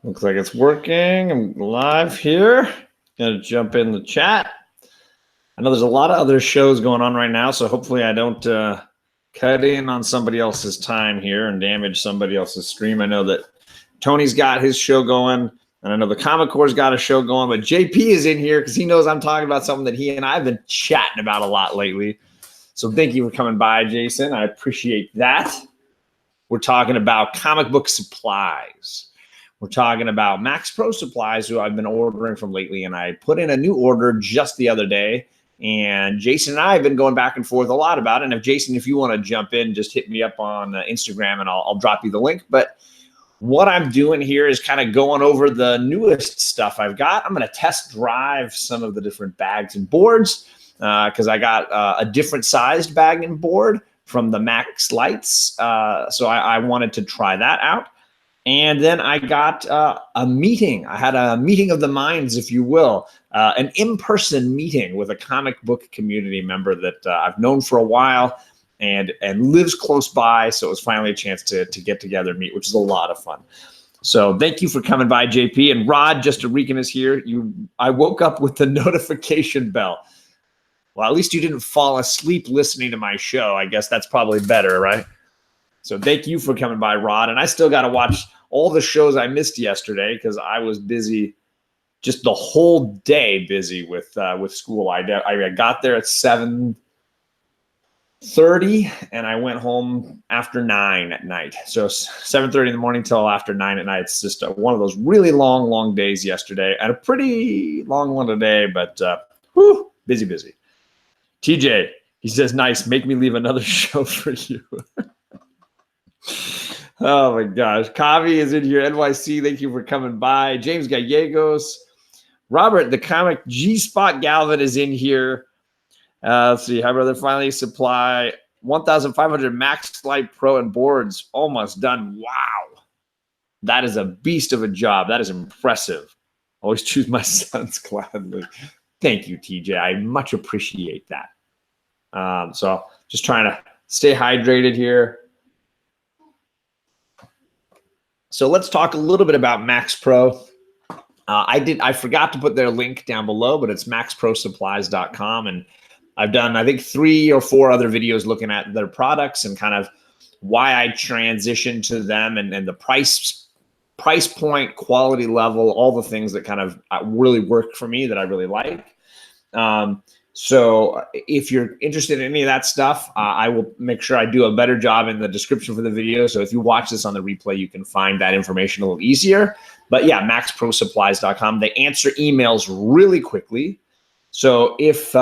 Looks like it's working. I'm live here. Gonna jump in the chat. I know there's a lot of other shows going on right now, so hopefully I don't cut in on somebody else's time here and damage somebody else's stream. I know that Tony's got his show going, and I know the Comic Core's got a show going, but JP is in here because he knows I'm talking about something that he and I have been chatting about a lot lately. So thank you for coming by, Jason. I appreciate that. We're talking about comic book supplies. We're talking about Max Pro supplies, who I've been ordering from lately, and I put in a new order just the other day. And Jason and I have been going back and forth a lot about it. And if Jason, if you want to jump in, just hit me up on Instagram and I'll drop you the link. But what I'm doing here is kind of going over the newest stuff I've got. I'm going to test drive some of the different bags and boards because I got a different sized bag and board from the Max Lights. So I wanted to try that out. And then I got a meeting. I had a meeting of the minds, if you will, an in-person meeting with a comic book community member that I've known for a while and lives close by. So it was finally a chance to get together and meet, which is a lot of fun. So thank you for coming by, JP. And Rod, just Rican is here. I woke up with the notification bell. Well, at least you didn't fall asleep listening to my show. I guess that's probably better, right? So thank you for coming by, Rod. And I still got to watch all the shows I missed yesterday because I was busy, just the whole day busy with school. I got there at 7:30 and I went home after 9 at night. So 7:30 in the morning till after 9 at night. It's just one of those really long days yesterday and a pretty long one today, but busy. TJ, he says, nice, make me leave another show for you. Oh my gosh. Kavi is in here. NYC, thank you for coming by. James Gallegos. Robert, the comic G-Spot Galvin is in here. Let's see. Hi, brother. Finally supply 1,500 Max Light Pro and boards almost done. Wow. That is a beast of a job. That is impressive. Always choose my sons gladly. Thank you, TJ. I much appreciate that. So just trying to stay hydrated here. So let's talk a little bit about Max Pro. I forgot to put their link down below, but it's maxprosupplies.com. And I've done, I think, 3 or 4 other videos looking at their products and kind of why I transitioned to them and the price point, quality level, all the things that kind of really work for me that I really like. So if you're interested in any of that stuff, I will make sure I do a better job in the description for the video. So if you watch this on the replay, you can find that information a little easier. But yeah, maxprosupplies.com. They answer emails really quickly. So if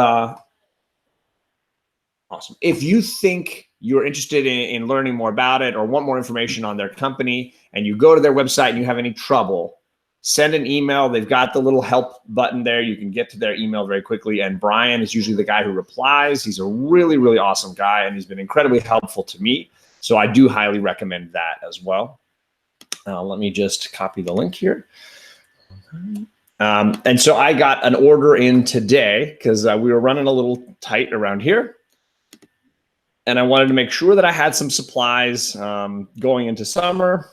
you think you're interested in learning more about it or want more information on their company and you go to their website and you have any trouble, send an email. They've got the little help button there. You can get to their email very quickly. And Brian is usually the guy who replies. He's a really, really awesome guy, and he's been incredibly helpful to me. So I do highly recommend that as well. Let me just copy the link here. And so I got an order in today because we were running a little tight around here. And I wanted to make sure that I had some supplies going into summer.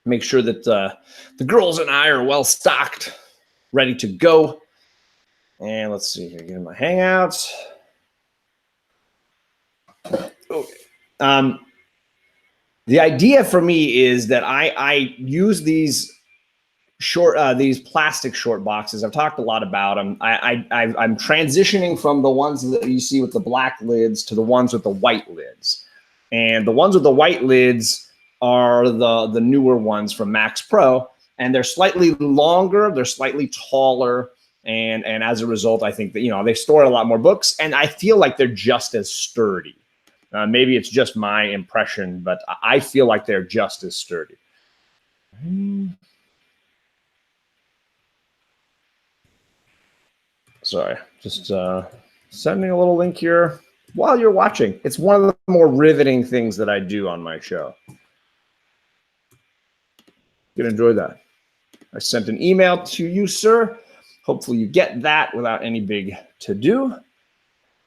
Make sure that the girls and I are well stocked, ready to go. And let's see here, get in my Hangouts. Okay. The idea for me is that I use these these plastic short boxes. I've talked a lot about them. I'm transitioning from the ones that you see with the black lids to the ones with the white lids. And the ones with the white lids are the newer ones from Max Pro, and they're slightly longer, they're slightly taller, and as a result, I think that they store a lot more books, and I feel like they're just as sturdy. Maybe it's just my impression, but I feel like they're just as sturdy. Sorry, just sending a little link here while you're watching. It's one of the more riveting things that I do on my show. You can enjoy that. I sent an email to you, sir. Hopefully you get that without any big to-do.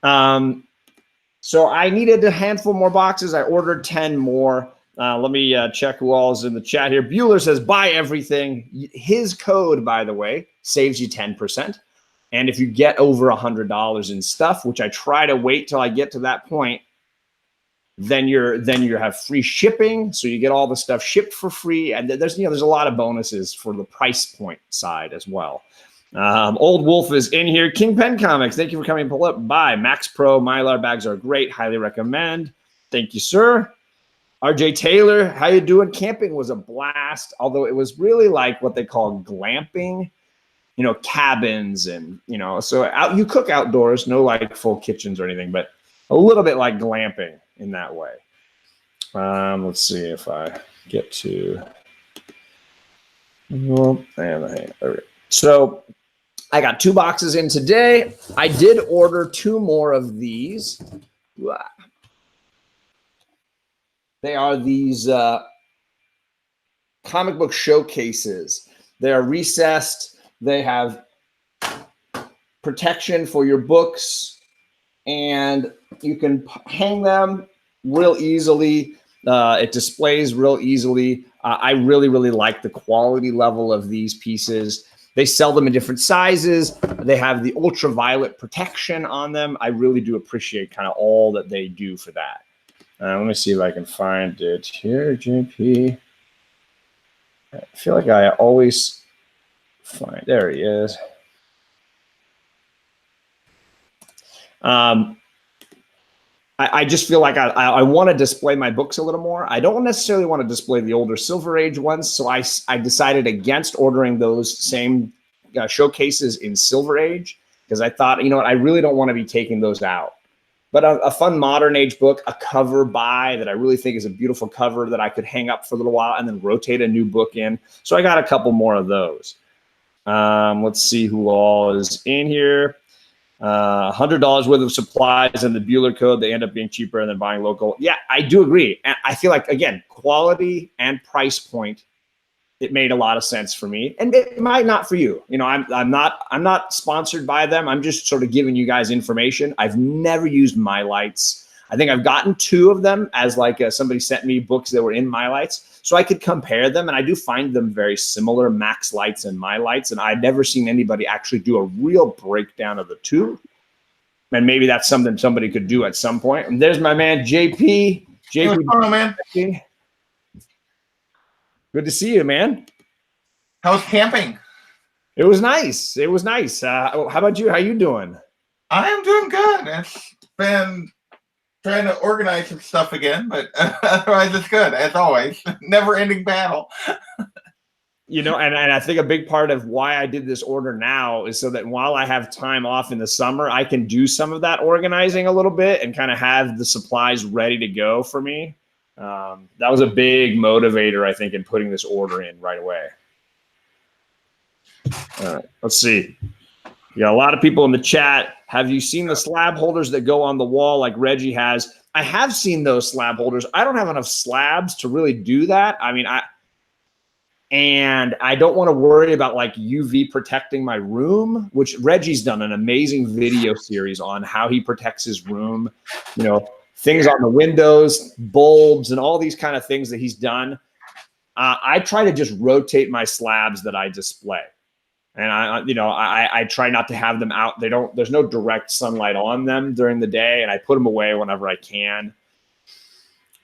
So I needed a handful more boxes. I ordered 10 more. Let me check who all is in the chat here. Bueller says, buy everything. His code, by the way, saves you 10%. And if you get over $100 in stuff, which I try to wait till I get to that point, then you have free shipping. So you get all the stuff shipped for free. And there's a lot of bonuses for the price point side as well. Old Wolf is in here. Kingpen Comics, thank you for coming by. Max Pro Mylar bags are great. Highly recommend. Thank you, sir. RJ Taylor, how you doing? Camping was a blast, although it was really like what they call glamping, cabins and, so you cook outdoors, no like full kitchens or anything, but a little bit like glamping in that way. Let's see if I get to, so I got 2 boxes in today. I did order 2 more of these. They are these comic book showcases. They are recessed. They have protection for your books, and you can hang them real easily. It displays real easily. I really, really like the quality level of these pieces. They sell them in different sizes. They have the ultraviolet protection on them. I really do appreciate kind of all that they do for that. Let me see if I can find it here, JP. I feel like I always find, there he is. I just feel like I want to display my books a little more. I don't necessarily want to display the older Silver Age ones, so I decided against ordering those same showcases in Silver Age because I thought, I really don't want to be taking those out. But a fun modern age book, a cover by that I really think is a beautiful cover that I could hang up for a little while and then rotate a new book in. So I got a couple more of those. Let's see who all is in here. $100 worth of supplies and the Bueller code, they end up being cheaper than buying local. Yeah, I do agree. And I feel like, again, quality and price point, it made a lot of sense for me, and it might not for you. I'm not sponsored by them. I'm just sort of giving you guys information. I've never used My Lights. I think I've gotten 2 of them as like somebody sent me books that were in My Lights, so I could compare them, and I do find them very similar, Max Lights and My Lights, and I've never seen anybody actually do a real breakdown of the 2. And maybe that's something somebody could do at some point. And there's my man JP. JP, what's going on, man? Good to see you, man. How's camping? It was nice. It was nice. How about you? How you doing? I am doing good. It's been trying to organize some stuff again, but otherwise it's good, as always. Never-ending battle. And I think a big part of why I did this order now is so that while I have time off in the summer, I can do some of that organizing a little bit and kind of have the supplies ready to go for me. That was a big motivator, I think, in putting this order in right away. All right, let's see. We got a lot of people in the chat. Have you seen the slab holders that go on the wall like Reggie has? I have seen those slab holders. I don't have enough slabs to really do that. And I don't want to worry about like UV protecting my room, which Reggie's done an amazing video series on how he protects his room, things on the windows, bulbs, and all these kind of things that he's done. I try to just rotate my slabs that I display. And I try not to have them out. There's no direct sunlight on them during the day, and I put them away whenever I can.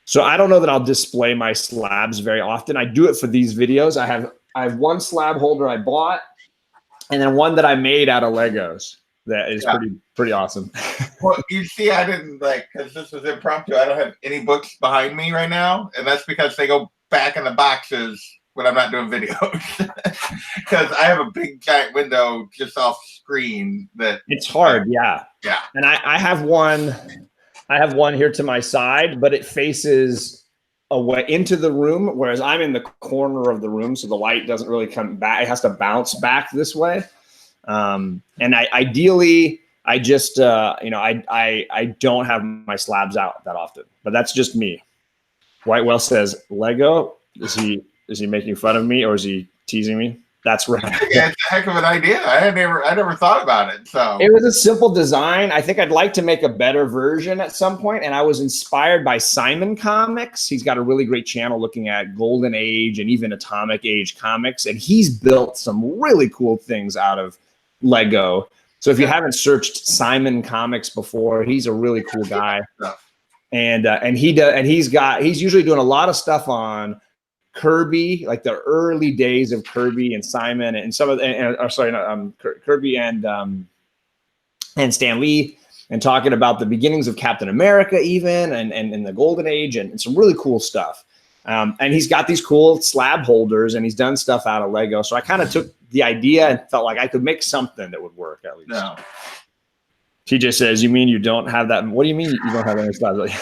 So I don't know that I'll display my slabs very often. I do it for these videos. I have one slab holder I bought, and then one that I made out of Legos. That is pretty awesome. Well, you see, I didn't because this was impromptu. I don't have any books behind me right now, and that's because they go back in the boxes when I'm not doing videos. Because I have a big giant window just off screen that it's hard. Yeah. And I have one. I have one here to my side, but it faces away into the room, whereas I'm in the corner of the room, so the light doesn't really come back. It has to bounce back this way. And ideally, I just, I don't have my slabs out that often, but that's just me. Whitewell says, Lego, is he making fun of me or is he teasing me? That's right. Yeah, it's a heck of an idea. I never thought about it. So it was a simple design. I think I'd like to make a better version at some point. And I was inspired by Simon Comics. He's got a really great channel looking at Golden Age and even Atomic Age comics. And he's built some really cool things out of Lego. So if you haven't searched Simon Comics before, he's a really cool guy. And he's usually doing a lot of stuff on Kirby, like the early days of Kirby and Simon and some of Kirby and Stan Lee, and talking about the beginnings of Captain America even and the Golden Age and some really cool stuff. And he's got these cool slab holders and he's done stuff out of Lego. So I kind of took the idea and felt like I could make something that would work at least. No. TJ says, you mean you don't have that? What do you mean you don't have any slabs?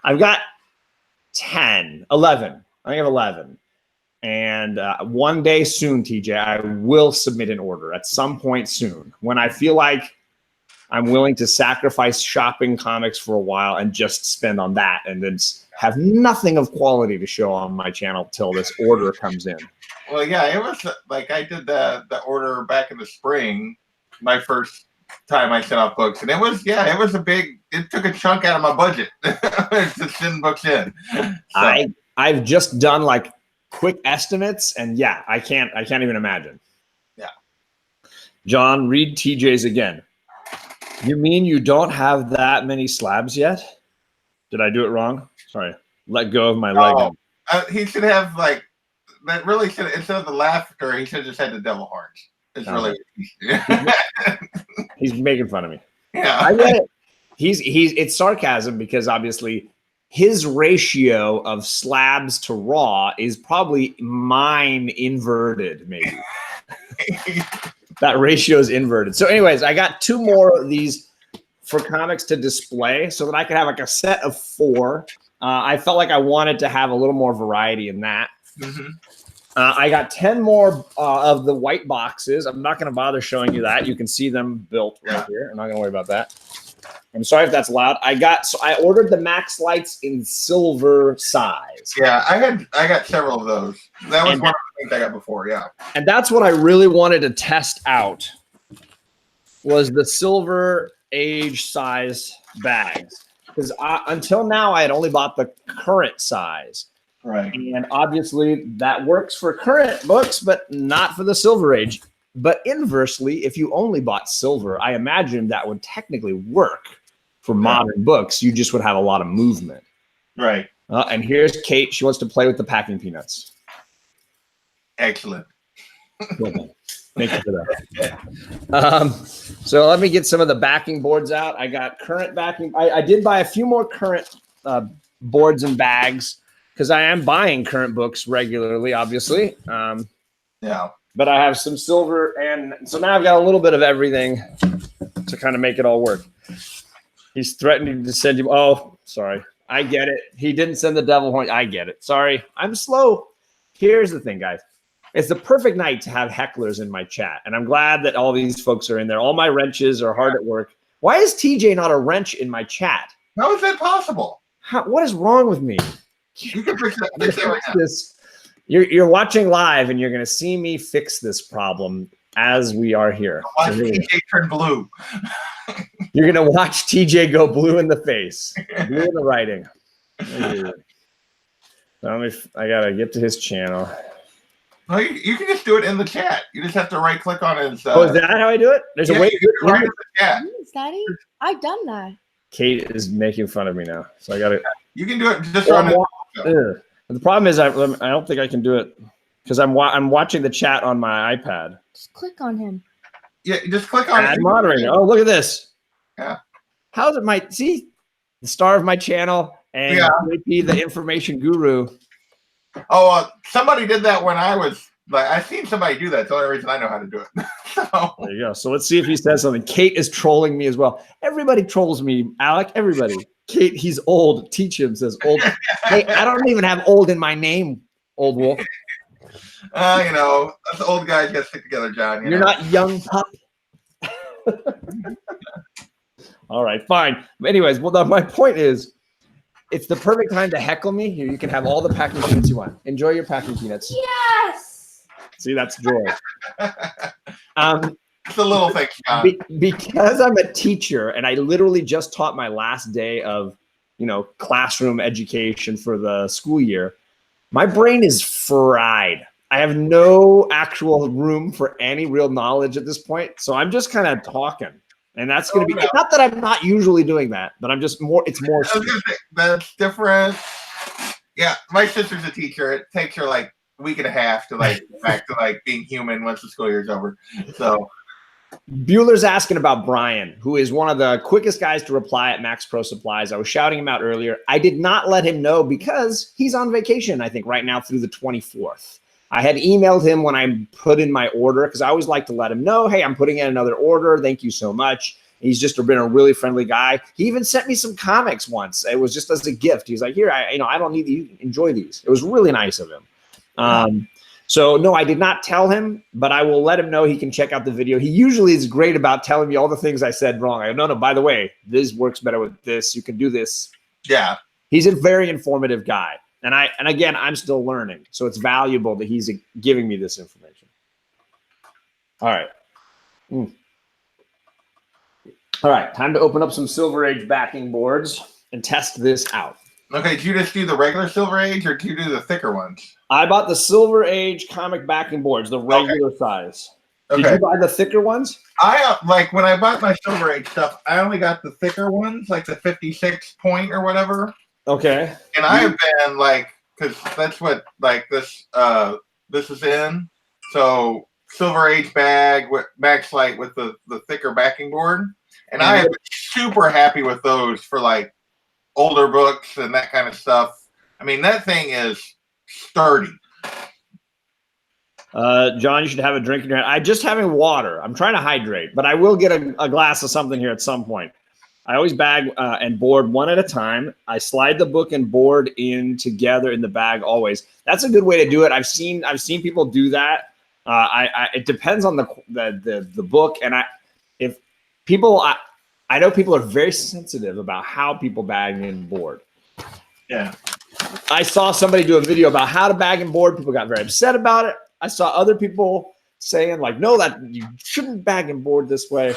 I've got 11. I have 11. And one day soon, TJ, I will submit an order at some point soon when I feel like I'm willing to sacrifice shopping comics for a while and just spend on that and then have nothing of quality to show on my channel till this order comes in. Well, yeah, it was like I did the order back in the spring, my first time I sent off books, and it was it took a chunk out of my budget to send books in. So. I've just done like quick estimates, and yeah, I can't even imagine. Yeah. John, read TJ's again. You mean you don't have that many slabs yet? Did I do it wrong? Sorry. Let go of my leg. He should have like that. Really should, instead of the laughter, he should have just had the devil horns. It's really he's making fun of me. Yeah, I get it. It's sarcasm because obviously his ratio of slabs to raw is probably mine inverted, maybe. That ratio is inverted. So anyways, I got 2 more of these for comics to display so that I could have like a set of 4. I felt like I wanted to have a little more variety in that. Mm-hmm. I got 10 more of the white boxes. I'm not going to bother showing you that. You can see them built right here. I'm not going to worry about that. I'm sorry if that's loud. I ordered the Max Lights in silver size. Yeah, I got several of those. That was one of the things I got before, yeah. And that's what I really wanted to test out was the Silver Age size bags. Because until now, I had only bought the current size. Right. And obviously that works for current books, but not for the Silver Age. But inversely, if you only bought silver, I imagine that would technically work for modern books. You just would have a lot of movement. Right. And here's Kate. She wants to play with the packing peanuts. Excellent. Thank you for that. So let me get some of the backing boards out. I got current backing. I did buy a few more current boards and bags because I am buying current books regularly, obviously. Yeah. But I have some silver, and so now I've got a little bit of everything to kind of make it all work. He's threatening to send you. Oh, sorry. I get it. He didn't send the devil horn. I get it. Sorry. I'm slow. Here's the thing, guys. It's the perfect night to have hecklers in my chat, and I'm glad that all these folks are in there. All my wrenches are hard at work. Why is TJ not a wrench in my chat? How is that possible? What is wrong with me? You can fix that. You're watching live, and you're going to see me fix this problem as we are here. Watch TJ turn blue. You're going to watch TJ go blue in the face, blue in the writing. I got to get to his channel. Well, you can just do it in the chat. You just have to right click on it. Is that how I do it? There's a way to do it right in the chat. Daddy, I've done that. Kate is making fun of me now, so I got to. You can do it just on it. The problem is I don't think I can do it because I'm watching the chat on my iPad. Just click on him. Yeah, just click on Add moderator. Oh, look at this. Yeah. How's it the star of my channel and JP, the information guru. Oh, somebody did that when I was like, I've seen somebody do that. It's the only reason I know how to do it. So. There you go. So let's see if he says something. Kate is trolling me as well. Everybody trolls me, Alec. Everybody. Kate, he's old. Teach him, says old. Hey, I don't even have old in my name, old wolf. Us old guys got to stick together, John. You're not young pup. All right, fine. But anyways, my point is, it's the perfect time to heckle me. Here, you can have all the packing peanuts you want. Enjoy your packing peanuts. Yes. See, that's joy. It's a little thing, John. Because I'm a teacher and I literally just taught my last day of, classroom education for the school year, my brain is fried. I have no actual room for any real knowledge at this point. So I'm just kind of talking. And that's going to be, not that I'm not usually doing that, but I'm just more, it's more. That's different. Yeah, my sister's a teacher. It takes her like a week and a half to like back to like being human once the school year's over. So Bueller's asking about Brian, who is one of the quickest guys to reply at Max Pro Supplies. I was shouting him out earlier. I did not let him know because he's on vacation, I think, right now through the 24th. I had emailed him when I put in my order because I always like to let him know, hey, I'm putting in another order. Thank you so much. He's just been a really friendly guy. He even sent me some comics once. It was just as a gift. He's like, here, I don't need these. Enjoy these. It was really nice of him. So no, I did not tell him, but I will let him know he can check out the video. He usually is great about telling me all the things I said wrong. I go, no, by the way, this works better with this. You can do this. Yeah. He's a very informative guy. And again, I'm still learning. So it's valuable that he's giving me this information. All right. All right. Time to open up some Silver Age backing boards and test this out. Okay. Did you just do the regular Silver Age or do you do the thicker ones? I bought the Silver Age comic backing boards, the regular size. Okay. Did you buy the thicker ones? I like when I bought my Silver Age stuff, I only got the thicker ones, like the 56 point or whatever. Okay. And I have been like, because that's what like this is in. So Silver Age bag with Max Light with the thicker backing board, and I have been super happy with those for like older books and that kind of stuff. I mean, that thing is sturdy. John, you should have a drink in your hand. I'm just having water. I'm trying to hydrate, but I will get a glass of something here at some point. I always bag and board one at a time. I slide the book and board in together in the bag always. That's a good way to do it. I've seen people do that. It depends on the book, and I know people are very sensitive about how people bag and board. Yeah. I saw somebody do a video about how to bag and board. People got very upset about it. I saw other people saying like, no, that you shouldn't bag and board this way.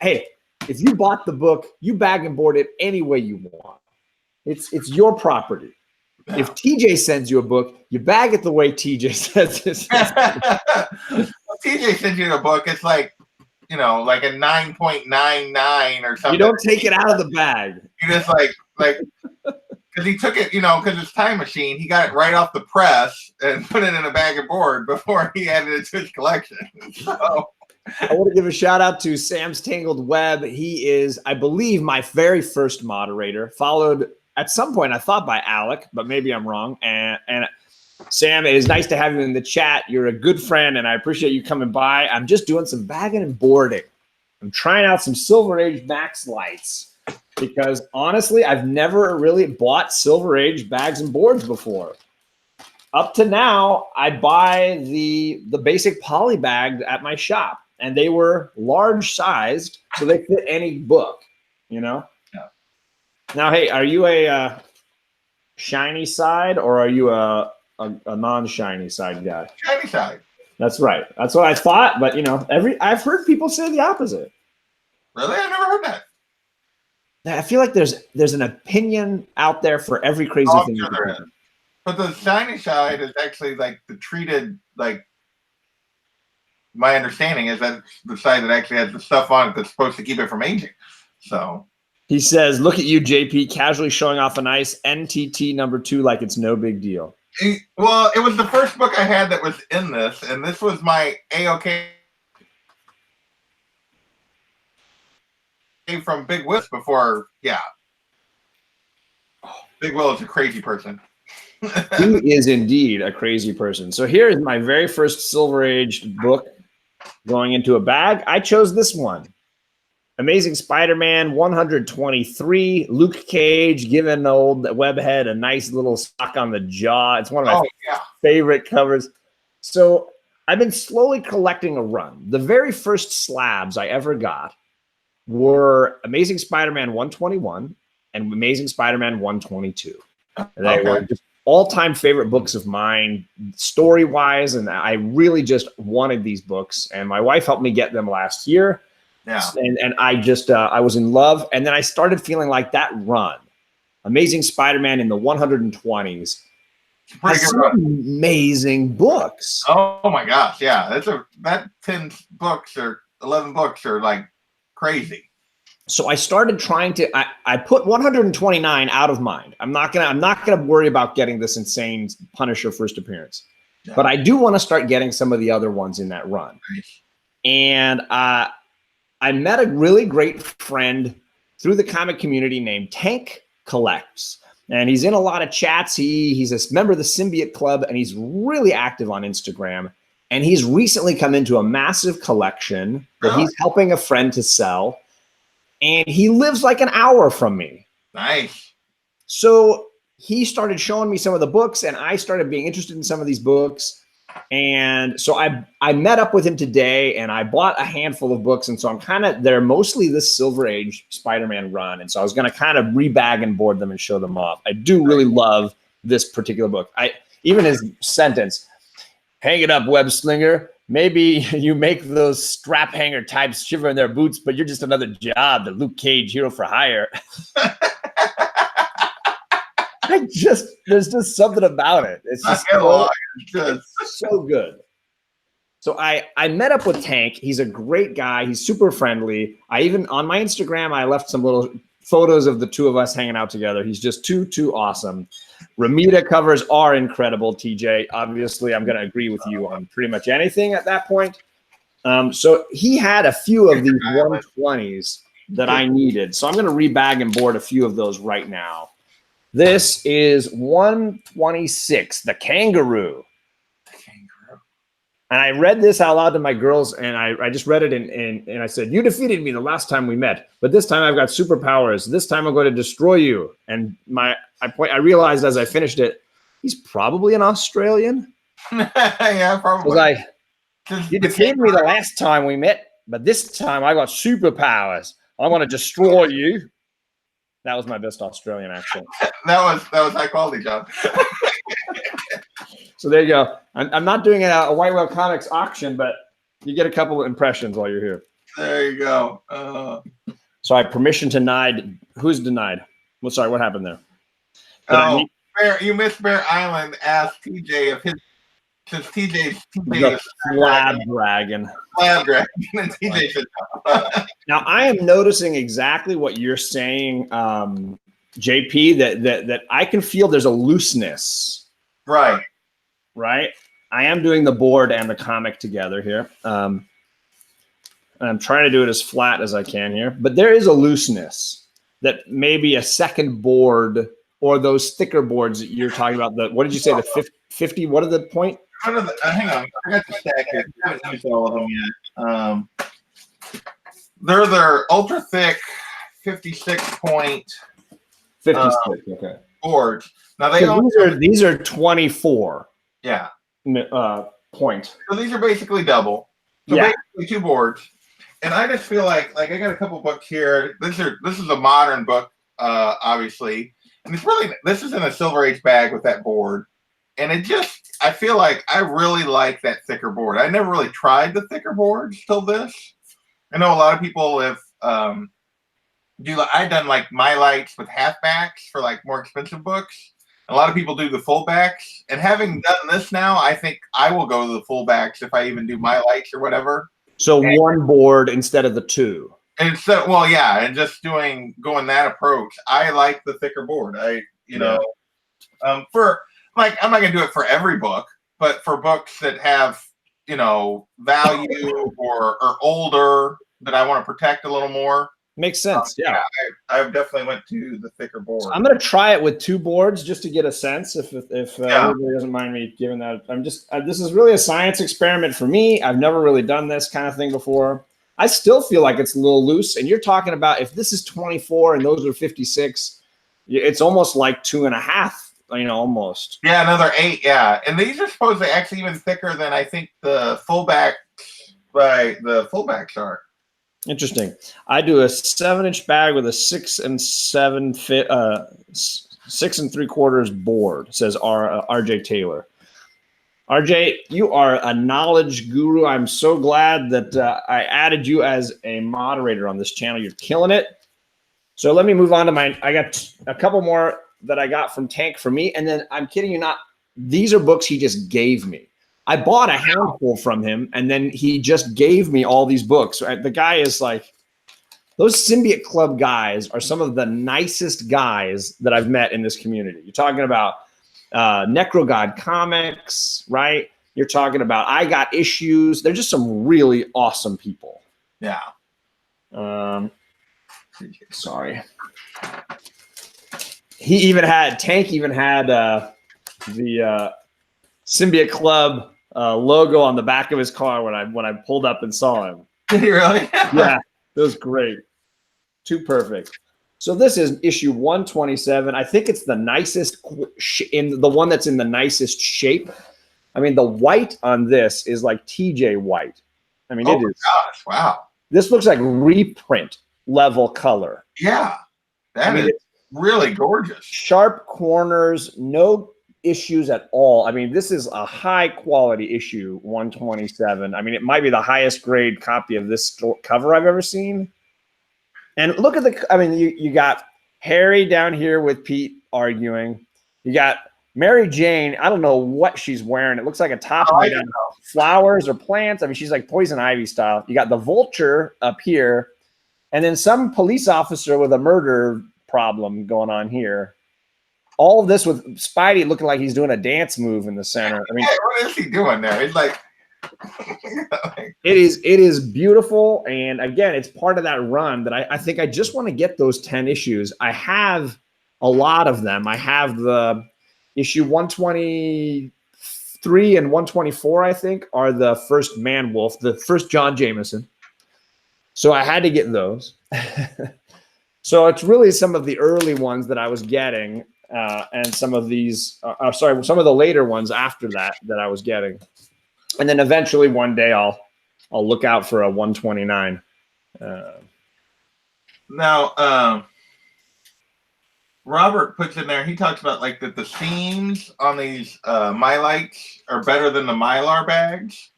Hey, if you bought the book, you bag and board it any way you want. It's your property. Yeah. If TJ sends you a book, you bag it the way TJ says it. TJ sends you a book, it's like, like a 9.99 or something. You don't take it out of the bag. You just like because he took it, because it's Time Machine, he got it right off the press and put it in a bag and board before he added it to his collection. So I want to give a shout out to Sam's Tangled Web. He is, I believe, my very first moderator, followed at some point, I thought, by Alec, but maybe I'm wrong. And Sam, it is nice to have you in the chat. You're a good friend, and I appreciate you coming by. I'm just doing some bagging and boarding. I'm trying out some Silver Age Max lights because, honestly, I've never really bought Silver Age bags and boards before. Up to now, I buy the basic poly bag at my shop, and they were large sized, so they fit any book, Yeah. Now, hey, are you a shiny side or are you a non-shiny side guy? Shiny side. That's right. That's what I thought, but I've heard people say the opposite. Really? I never heard that. I feel like there's an opinion out there for every crazy thing. Sure there is. But the shiny side is actually like the treated, like my understanding is that the side that actually has the stuff on it that's supposed to keep it from aging. So he says, look at you, JP, casually showing off a nice NTT #2 like it's no big deal. Well, it was the first book I had that was in this, and this was my A-OK from Big Will before, yeah. Big Will is a crazy person. He is indeed a crazy person. So here is my very first Silver Age book going into a bag. I chose this one. Amazing Spider-Man 123, Luke Cage giving old Webhead a nice little sock on the jaw. It's one of my favorite covers. So I've been slowly collecting a run. The very first slabs I ever got were Amazing Spider-Man 121 and Amazing Spider-Man 122. They were just all-time favorite books of mine, story-wise, and I really just wanted these books, and my wife helped me get them last year. Yeah. And I just I was in love, and then I started feeling like that run, Amazing Spider-Man in the 120s, Pretty has good some run. amazing books. Oh my gosh, yeah, that 10 books or 11 books are like crazy. So I started trying to. I put 129 out of mind. I'm not gonna worry about getting this insane Punisher first appearance, Yeah. but I do want to start getting some of the other ones in that run. And I met a really great friend through the comic community named Tank Collects. And he's in a lot of chats. He's a member of the Symbiote Club, and he's really active on Instagram. And he's recently come into a massive collection that he's helping a friend to sell. And he lives like an hour from me. Nice. So he started showing me some of the books, and I started being interested in some of these books. And so I met up with him today, and I bought a handful of books. And so they're mostly this Silver Age Spider-Man run. And so I was going to kind of rebag and board them and show them off. I do really love this particular book. Even his sentence, hang it up, web slinger. Maybe you make those strap hanger types shiver in their boots, but you're just another job, the Luke Cage hero for hire. There's just something about it. It's just so good. So I met up with Tank. He's a great guy. He's super friendly. I even on my Instagram, I left some little photos of the two of us hanging out together. He's just too awesome. Ramita covers are incredible, TJ. Obviously, I'm going to agree with you on pretty much anything at that point. So he had a few of these 120s that I needed. So I'm going to rebag and board a few of those right now. This is 126, the Kangaroo. And I read this out loud to my girls, and I just read it, and I said, you defeated me the last time we met, but this time I've got superpowers. This time I'm going to destroy you. And I realized as I finished it, he's probably an Australian. Yeah, probably. Like, you defeated me the last time we met, but this time I got superpowers. I'm going to destroy you. That was my best Australian accent. That was high quality, John. So there you go. I'm not doing a White Whale Comics auction, but you get a couple of impressions while you're here. There you go. So I permission denied. Who's denied? Well, sorry, what happened there? You missed Bear Island asked TJ if his since TJ's Flab Dragon. Flab Dragon. And TJ said no. Now I am noticing exactly what you're saying, JP. That I can feel there's a looseness. Right. Right. I am doing the board and the comic together here. I'm trying to do it as flat as I can here, but there is a looseness that maybe a second board or those thicker boards that you're talking about. What did you say? The 50? What are the point? Hang on. I got the stack here. I haven't used all of them yet. They're their ultra thick 56 point 56. Okay. Boards. Now these are 24. Yeah. Point. So these are basically double. So yeah. Basically two boards. And I just feel like I got a couple books here. This is a modern book, obviously. And this is in a Silver Age bag with that board. And I feel like I really like that thicker board. I never really tried the thicker boards till this. I know a lot of people have I've done like my lights with halfbacks for like more expensive books. A lot of people do the fullbacks, and having done this now, I think I will go to the fullbacks if I even do my lights or whatever. So one board instead of the two. And so, well, yeah, and just going that approach, I like the thicker board. For like, I'm not gonna do it for every book, but for books that have value or older that I want to protect a little more. Makes sense. Yeah. I definitely went to the thicker board. So I'm going to try it with two boards just to get a sense if everybody doesn't mind me giving that. This is really a science experiment for me. I've never really done this kind of thing before. I still feel like it's a little loose. And you're talking about if this is 24 and those are 56, it's almost like 2.5, almost. Yeah, another 8. Yeah. And these are supposed to actually even thicker than I think the fullbacks are. Interesting. I do a 7-inch bag with a 6 and 7 6 3/4 board, says RJ Taylor. RJ, you are a knowledge guru. I'm so glad that I added you as a moderator on this channel. You're killing it. So let me move on to mine. I got a couple more that I got from Tank for me. And then I'm kidding you not, these are books he just gave me. I bought a handful from him, and then he just gave me all these books. The guy is like, those Symbiote Club guys are some of the nicest guys that I've met in this community. You're talking about NecroGod Comics, right? You're talking about I Got Issues. They're just some really awesome people. Yeah. Sorry. Tank even had the Symbiote Club logo on the back of his car when I pulled up and saw him. Did he really? Yeah, it was great. Too perfect. So this is issue 127. I think it's the nicest in the one that's in the nicest shape. I mean, the white on this is like TJ white. I mean, it is. Gosh, wow. This looks like reprint level color. Yeah, that is really gorgeous. Sharp Corners, no issues at all. I mean, this is a high quality issue 127. I mean, it might be the highest grade copy of this cover I've ever seen. And look at you got Harry down here with Pete arguing. You got Mary Jane. I don't know what she's wearing. It looks like a top made out of flowers or plants. I mean, she's like Poison Ivy style. You got the Vulture up here, and then some police officer with a murder problem going on here. All of this with Spidey looking like he's doing a dance move in the center. I mean, what is he doing there? He's like, it is beautiful. And again, it's part of that run that I think I just want to get those 10 issues. I have a lot of them. I have the issue 123 and 124, I think, are the first Man Wolf, the first John Jameson. So I had to get those. So it's really some of the early ones that I was getting. And some of these, some of the later ones after that I was getting. And then eventually one day I'll look out for a 129. Now, Robert puts in there, he talks about like that the seams on these Mylites are better than the Mylar bags.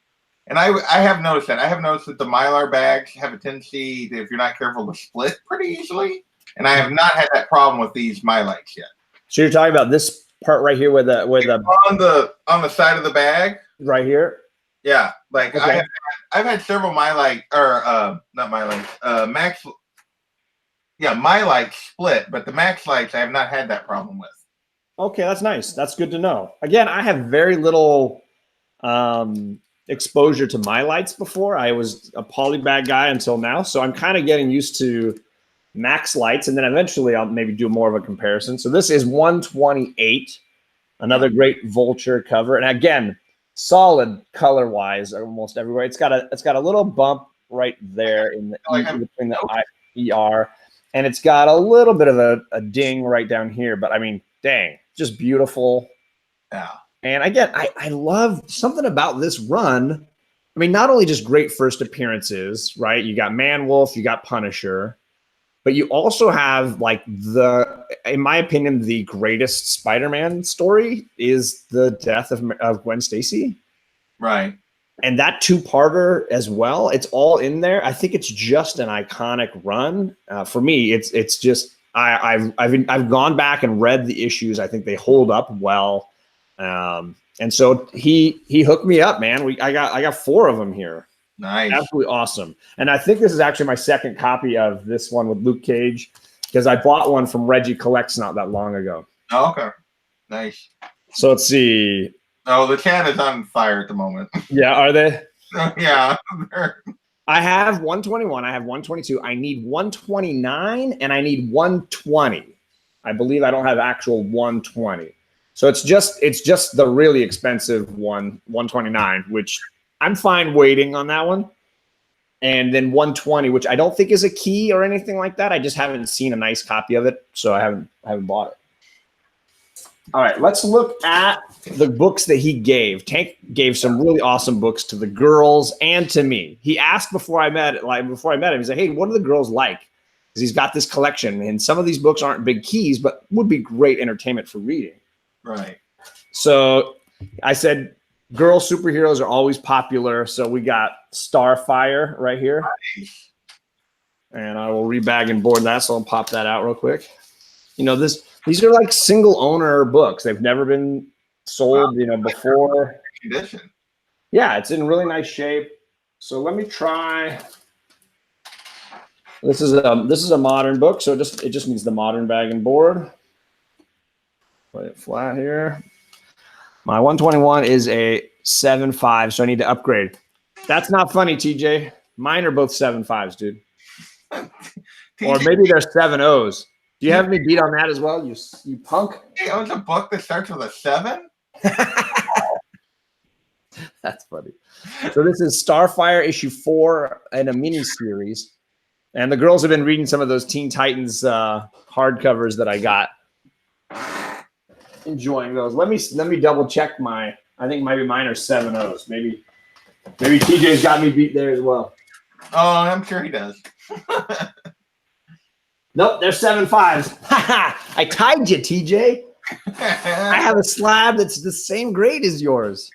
And I have noticed that. I have noticed that the Mylar bags have a tendency, if you're not careful, to split pretty easily. And I have not had that problem with these Mylites yet. So you're talking about this part right here, where the on the side of the bag, right here. Yeah, like okay. I've had several Mylite or not Mylite, Max. Yeah, Mylite split, but the Max lights I have not had that problem with. Okay, that's nice. That's good to know. Again, I have very little exposure to Mylites before. I was a polybag guy until now, so I'm kind of getting used to Max lights, and then eventually I'll maybe do more of a comparison. So this is 128, another great Vulture cover, and again, solid color wise almost everywhere. It's got a little bump right there in the between the ER, and it's got a little bit of a ding right down here. But I mean, dang, just beautiful. Yeah. And again, I love something about this run. I mean, not only just great first appearances, right? You got Man Wolf, you got Punisher. But you also have, like, in my opinion, the greatest Spider-Man story is the death of Gwen Stacy. Right. And that two-parter as well, it's all in there. I think it's just an iconic run. For me, it's just I've gone back and read the issues. I think they hold up well. And so he hooked me up, man. I got 4 of them here. Nice. Absolutely awesome. And I think this is actually my second copy of this one with Luke Cage, because I bought one from Reggie Collects not that long ago. Oh, okay. Nice. So let's see. Oh, the chat is on fire at the moment. Yeah, are they? Yeah. I have 121. I have 122. I need 129 and I need 120. I believe I don't have actual 120. So it's just the really expensive one, 129, which I'm fine waiting on that one. And then 120, which I don't think is a key or anything like that. I just haven't seen a nice copy of it, so I haven't bought it. All right, let's look at the books that he gave. Tank gave some really awesome books to the girls and to me. He asked before I met him, he's like, "Hey, what are the girls like?" because he's got this collection. And some of these books aren't big keys, but would be great entertainment for reading. Right. So I said, girl superheroes are always popular. So we got Starfire right here. Nice. And I will rebag and board that. So I'll pop that out real quick. You know, these are like single owner books. They've never been sold, you know, before. Condition. Yeah, it's in really nice shape. So let me try. This is a modern book, so it just needs the modern bag and board. Put it flat here. My 121 is a 7.5, so I need to upgrade. That's not funny, TJ. Mine are both 7.5s, dude. Or maybe they're 7.0s. Do you have me beat on that as well? You punk. Hey, owns a book that starts with a 7? That's funny. So this is Starfire issue 4 in a mini series, and the girls have been reading some of those Teen Titans hardcovers that I got. Enjoying those. Let me double check my. I think maybe mine are 7.0s. Maybe TJ's got me beat there as well. Oh, I'm sure he does. Nope, they're 7.5s. I tied you, TJ. I have a slab that's the same grade as yours.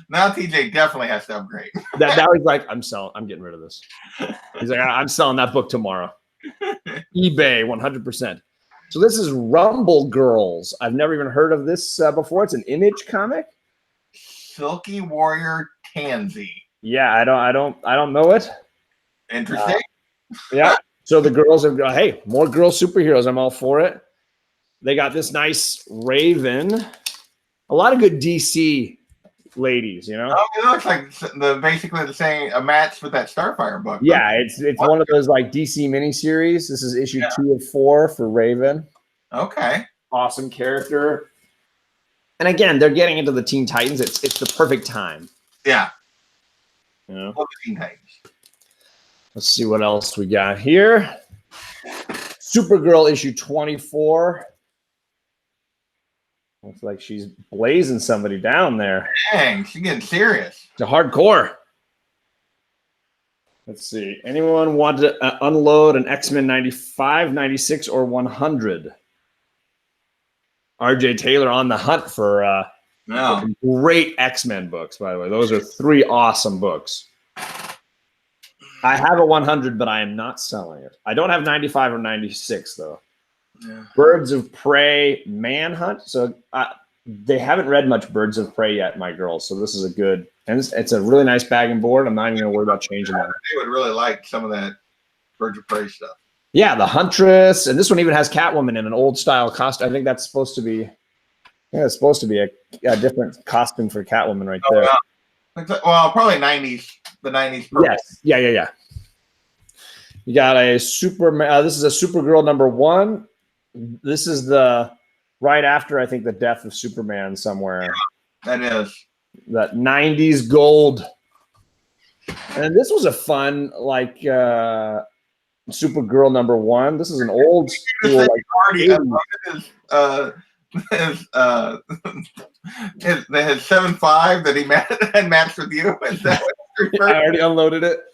Now TJ definitely has to upgrade. Now he's like, I'm getting rid of this. He's like, I'm selling that book tomorrow. eBay, 100%. So this is Rumble Girls. I've never even heard of this before. It's an Image comic. Silky Warrior Tansy. Yeah, I don't know it. Interesting. Yeah. So the girls have got, hey, more girl superheroes. I'm all for it. They got this nice Raven. A lot of good DC ladies, you know. Oh, it looks like basically the same a match with that Starfire book. Yeah, it's one of those like DC miniseries. This is issue 2 of 4 for Raven. Okay. Awesome character. And again, they're getting into the Teen Titans. It's the perfect time. Yeah. You know? Love the Teen Titans. Let's see what else we got here. Supergirl issue 24. Looks like she's blazing somebody down there. Dang, she's getting serious. It's a hardcore. Let's see. Anyone want to unload an X-Men 95, 96, or 100? RJ Taylor on the hunt for great X-Men books, by the way. Those are 3 awesome books. I have a 100, but I am not selling it. I don't have 95 or 96, though. Yeah. Birds of Prey Manhunt. So they haven't read much Birds of Prey yet, my girls. So this is a good, and it's a really nice bag and board. I'm not even going to worry about changing that. They would really like some of that Birds of Prey stuff. Yeah, the Huntress, and this one even has Catwoman in an old style costume. I think that's supposed to be. Yeah, it's supposed to be a different costume for Catwoman right there. Yeah. Well, probably 90s. The 90s. Purple. Yes. Yeah. You got a Superman. This is a Supergirl number 1. This is the right after, I think, the death of Superman somewhere. Yeah, that is. That 90s gold. And this was a fun, like, Supergirl number 1. This is an old school, like, party. His 7.5 that he had matched with you. Is that what I already unloaded it.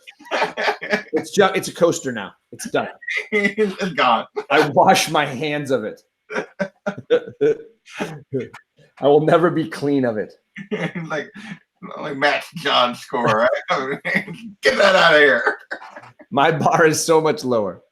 It's a coaster now. It's done. It's gone. I wash my hands of it. I will never be clean of it. like Matt John's score, right? Get that out of here. My bar is so much lower.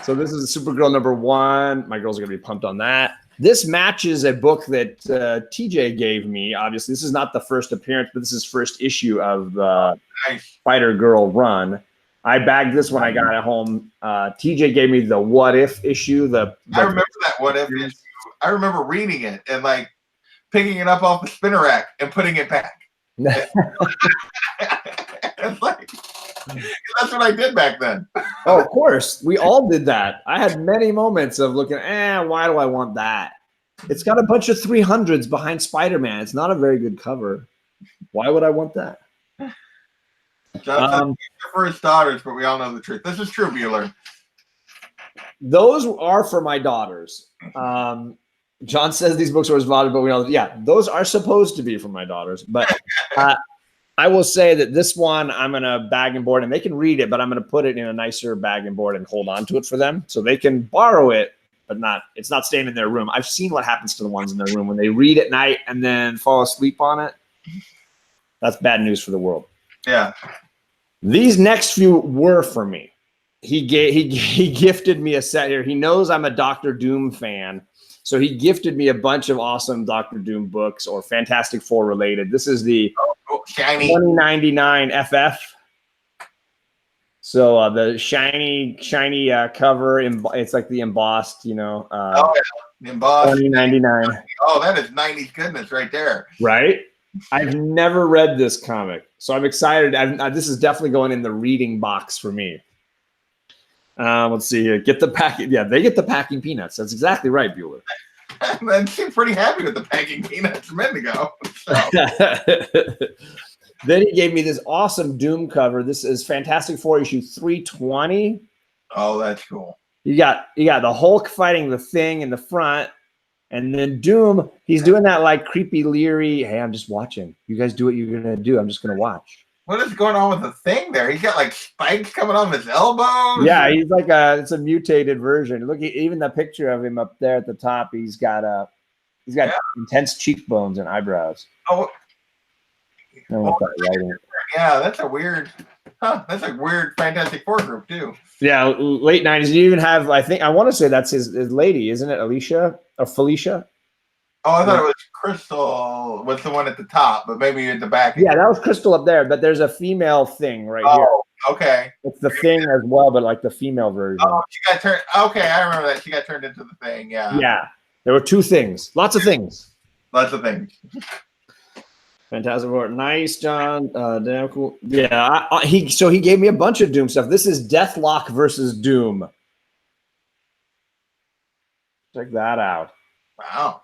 So this is Supergirl number 1. My girls are going to be pumped on that. This matches a book that TJ gave me. Obviously, this is not the first appearance, but this is first issue of the Spider-Girl run. I bagged this when I got it home. TJ gave me the What If issue. I remember that What If issue. I remember reading it and like picking it up off the spinner rack and putting it back. It's like, that's what I did back then. Oh, of course. We all did that. I had many moments of looking, why do I want that? It's got a bunch of 300s behind Spider-Man. It's not a very good cover. Why would I want that? John for his daughters, but we all know the truth. This is true, Bueller. Those are for my daughters. John says these books are his daughters, but we know, those are supposed to be for my daughters. But I will say that this one I'm going to bag and board, and they can read it, but I'm going to put it in a nicer bag and board and hold on to it for them so they can borrow it, but it's not staying in their room. I've seen what happens to the ones in their room when they read at night and then fall asleep on it. That's bad news for the world. Yeah. These next few were for me. He gifted me a set here. He knows I'm a Doctor Doom fan. So he gifted me a bunch of awesome Doctor Doom books or Fantastic Four related. This is the shiny 2099 FF. So the shiny cover. It's like the embossed, embossed 2099. Oh, that is 90s goodness right there. Right? I've never read this comic, so I'm excited. This is definitely going in the reading box for me. Let's see here. Get the packing. Yeah, they get the packing peanuts. That's exactly right, Bueller. I seem pretty happy with the packing peanuts a minute ago. So. Then he gave me this awesome Doom cover. This is Fantastic Four issue 320. Oh, that's cool. You got the Hulk fighting the Thing in the front, and then Doom. He's doing that like creepy, leery. Hey, I'm just watching. You guys do what you're gonna do. I'm just gonna watch. What is going on with the Thing there? He's got like spikes coming off his elbows. Yeah, he's like it's a mutated version. Look, even the picture of him up there at the top. He's got intense cheekbones and eyebrows. Oh, Writing. Yeah, that's a weird. That's a weird Fantastic Four group too. Yeah, late 90s. You even have, I want to say that's his lady, isn't it? Alicia or Felicia? Oh, I thought it was Crystal was the one at the top, but maybe at the back. Yeah, that was Crystal up there, but there's a female Thing right here. Oh, okay. It's the Thing as well, but like the female version. Oh, she got turned. Okay, I remember that. She got turned into the Thing. Yeah. Yeah, there were two things. Lots of things. Lots of things. Fantastic Four. Nice, John. Damn cool. Yeah, he gave me a bunch of Doom stuff. This is Deathlock versus Doom. Check that out. Wow.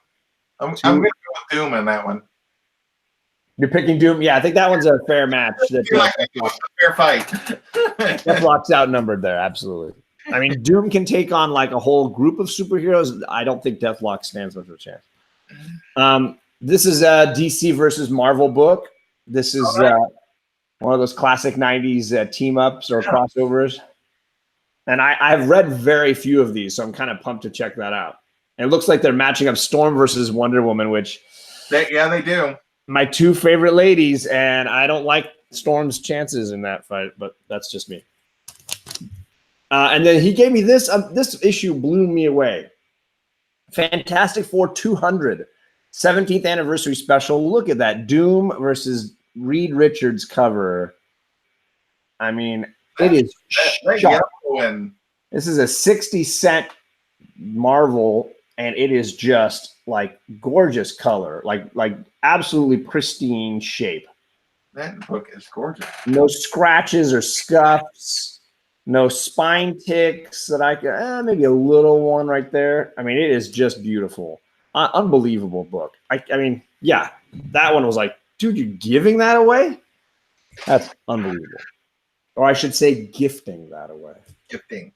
I'm going to go with Doom on that one. You're picking Doom? Yeah, I think that one's a fair match. It's a fair fight. Deathlock's outnumbered there, absolutely. I mean, Doom can take on like a whole group of superheroes. I don't think Deathlock stands much of a chance. This is a DC versus Marvel book. This is one of those classic 90s team-ups or crossovers. And I've read very few of these, so I'm kind of pumped to check that out. And it looks like they're matching up Storm versus Wonder Woman, which they do. My two favorite ladies, and I don't like Storm's chances in that fight, but that's just me. And then he gave me this. This issue blew me away. Fantastic Four 200, 17th anniversary special. Look at that. Doom versus Reed Richards cover. I mean, it is sharp. This is a 60-cent Marvel, and it is just like gorgeous color, like absolutely pristine shape. That book is gorgeous. No scratches or scuffs, no spine ticks that I can, maybe a little one right there. I mean, it is just beautiful. Unbelievable book. I mean, yeah, that one was like, dude, you're giving that away? That's unbelievable. Or I should say gifting that away. Gifting.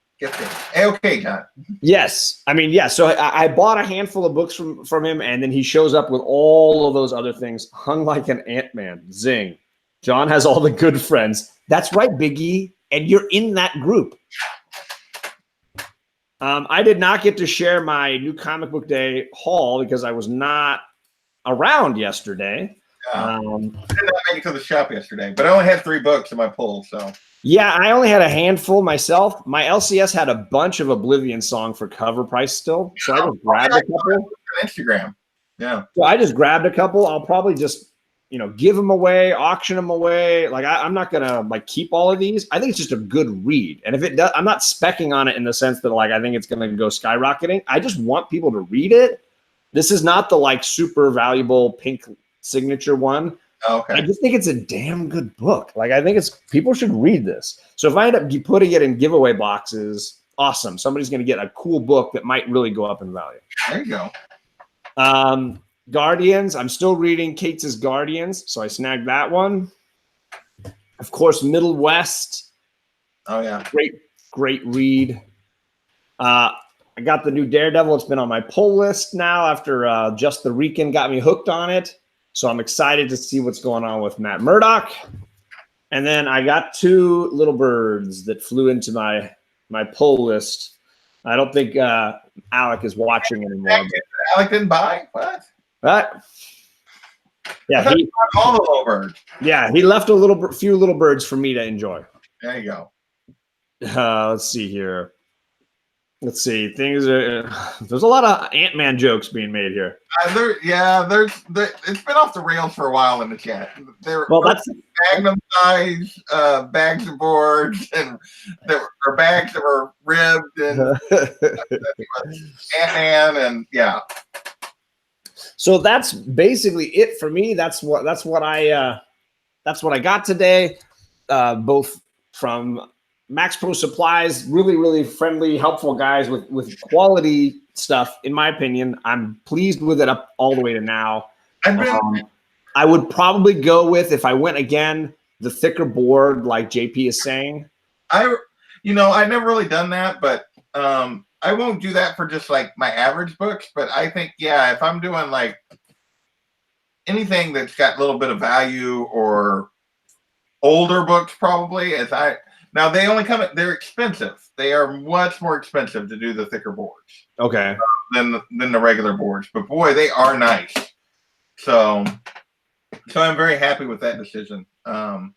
Okay, John. Yes. I mean, yeah. So I bought a handful of books from him, and then he shows up with all of those other things hung like an Ant-Man. Zing. John has all the good friends. That's right, Biggie. And you're in that group. I did not get to share my new comic book day haul because I was not around yesterday. I did not make it to the shop yesterday, but I only had 3 books in my pull, so. Yeah, I only had a handful myself. My LCS had a bunch of Oblivion song for cover price still, so I just grabbed a couple. On Instagram, yeah. So I just grabbed a couple. I'll probably just, give them away, auction them away. Like I'm not gonna keep all of these. I think it's just a good read, and if it does, I'm not specking on it in the sense that I think it's gonna go skyrocketing. I just want people to read it. This is not the super valuable pink signature one. Okay. I just think it's a damn good book. I think people should read this. So if I end up putting it in giveaway boxes, awesome. Somebody's going to get a cool book that might really go up in value. There you go. Guardians. I'm still reading Kate's Guardians, so I snagged that one. Of course, Middle West. Oh yeah. Great read. I got the new Daredevil. It's been on my pull list now after Just the Recon got me hooked on it. So I'm excited to see what's going on with Matt Murdock. And then I got 2 little birds that flew into my pull list. I don't think Alec is watching anymore. Alec didn't buy? What? But yeah, he bought all the little birds. Yeah, he left a few little birds for me to enjoy. There you go. Let's see here. Let's see. There's a lot of Ant-Man jokes being made here. It's been off the rails for a while in the chat. That's Magnum size bags of boards, and there were bags that were ribbed, and Ant-Man, and yeah. So that's basically it for me. That's what I got today, both from Max Pro Supplies, really, really friendly, helpful guys with quality stuff. In my opinion, I'm pleased with it up all the way to now. I would probably go with, if I went again, the thicker board, like JP is saying. I never really done that, but I won't do that for just like my average books. But I think, yeah, if I'm doing like anything that's got a little bit of value or older books, probably now they only they're expensive. They are much more expensive to do the thicker boards. Okay. Than the regular boards, but boy, they are nice. So I'm very happy with that decision. I